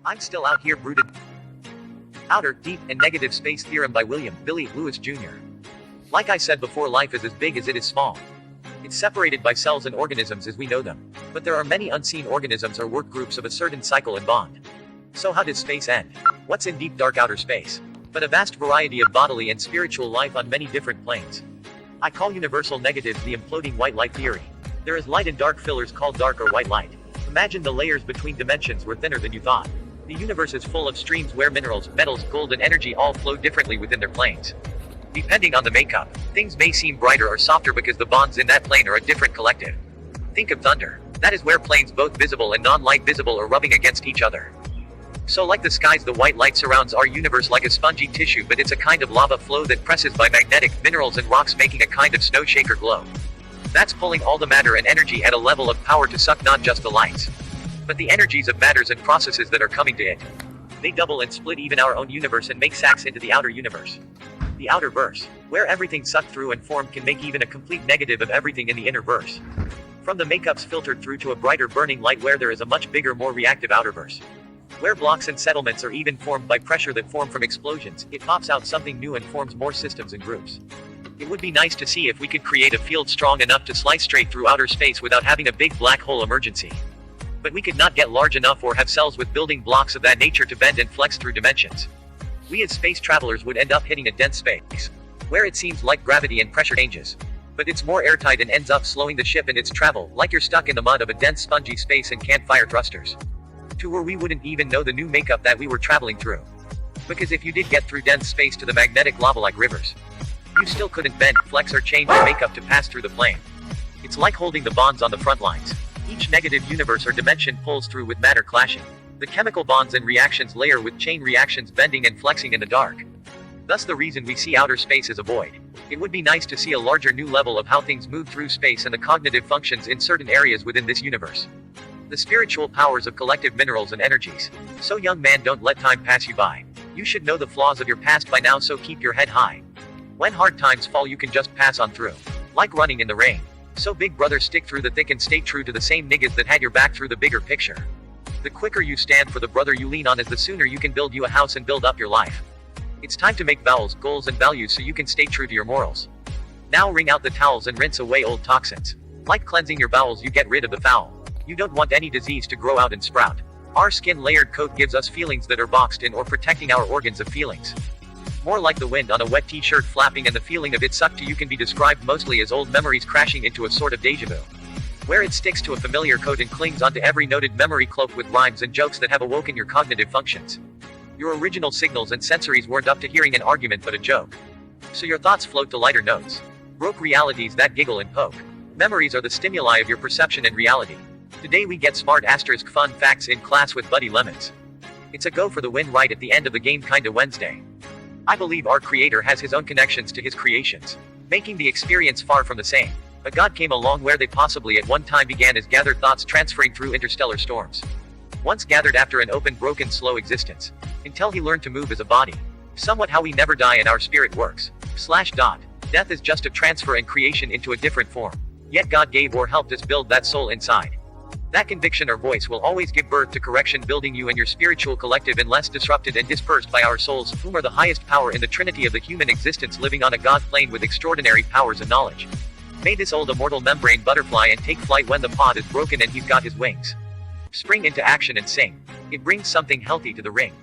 I'm still out here brooded. Outer, deep, and negative space theorem by William Billy Lewis Jr. Like I said before, life is as big as it is small. It's separated by cells and organisms as we know them. But there are many unseen organisms or work groups of a certain cycle and bond. So how does space end? What's in deep dark outer space? But a vast variety of bodily and spiritual life on many different planes. I call universal negatives the imploding white light theory. There is light and dark fillers called dark or white light. Imagine the layers between dimensions were thinner than you thought. The universe is full of streams where minerals, metals, gold, and energy all flow differently within their planes. Depending on the makeup, things may seem brighter or softer because the bonds in that plane are a different collective. Think of thunder. That is where planes both visible and non-light visible are rubbing against each other. So like the skies, the white light surrounds our universe like a spongy tissue, but it's a kind of lava flow that presses by magnetic minerals and rocks, making a kind of snow shaker glow. That's pulling all the matter and energy at a level of power to suck not just the lights, but the energies of matters and processes that are coming to it. They double and split even our own universe and make sacks into the outer universe. The outer verse, where everything sucked through and formed can make even a complete negative of everything in the inner verse. From the makeups filtered through to a brighter burning light where there is a much bigger, more reactive outer verse. Where blocks and settlements are even formed by pressure that form from explosions, it pops out something new and forms more systems and groups. It would be nice to see if we could create a field strong enough to slice straight through outer space without having a big black hole emergency. But we could not get large enough or have cells with building blocks of that nature to bend and flex through dimensions. We as space travelers would end up hitting a dense space, where it seems like gravity and pressure changes. But it's more airtight and ends up slowing the ship in its travel, like you're stuck in the mud of a dense spongy space and can't fire thrusters. To where we wouldn't even know the new makeup that we were traveling through. Because if you did get through dense space to the magnetic lava like rivers, you still couldn't bend, flex, or change your makeup to pass through the plane. It's like holding the bonds on the front lines. Each negative universe or dimension pulls through with matter clashing. The chemical bonds and reactions layer with chain reactions bending and flexing in the dark. Thus the reason we see outer space as a void. It would be nice to see a larger new level of how things move through space and the cognitive functions in certain areas within this universe. The spiritual powers of collective minerals and energies. So young man, don't let time pass you by. You should know the flaws of your past by now, so keep your head high. When hard times fall, you can just pass on through. Like running in the rain. So big brother, stick through the thick and stay true to the same niggas that had your back through the bigger picture. The quicker you stand for the brother you lean on is the sooner you can build you a house and build up your life. It's time to make vows, goals, and values so you can stay true to your morals. Now wring out the towels and rinse away old toxins. Like cleansing your bowels, you get rid of the foul. You don't want any disease to grow out and sprout. Our skin layered coat gives us feelings that are boxed in or protecting our organs of feelings. More like the wind on a wet t-shirt flapping, and the feeling of it sucked to you can be described mostly as old memories crashing into a sort of deja vu. Where it sticks to a familiar coat and clings onto every noted memory cloaked with rhymes and jokes that have awoken your cognitive functions. Your original signals and sensories weren't up to hearing an argument but a joke. So your thoughts float to lighter notes. Broke realities that giggle and poke. Memories are the stimuli of your perception and reality. Today we get smart asterisk fun facts in class with Buddy Lemons. It's a go for the win right at the end of the game kinda Wednesday. I believe our creator has his own connections to his creations, making the experience far from the same. A god came along where they possibly at one time began as gathered thoughts transferring through interstellar storms. Once gathered after an open, broken, slow existence. Until he learned to move as a body. Somewhat how we never die and our spirit works. Death is just a transfer and creation into a different form. Yet God gave or helped us build that soul inside. That conviction or voice will always give birth to correction, building you and your spiritual collective unless disrupted and dispersed by our souls, whom are the highest power in the trinity of the human existence, living on a God plane with extraordinary powers and knowledge. May this old immortal membrane butterfly and take flight when the pod is broken and he's got his wings. Spring into action and sing. It brings something healthy to the ring.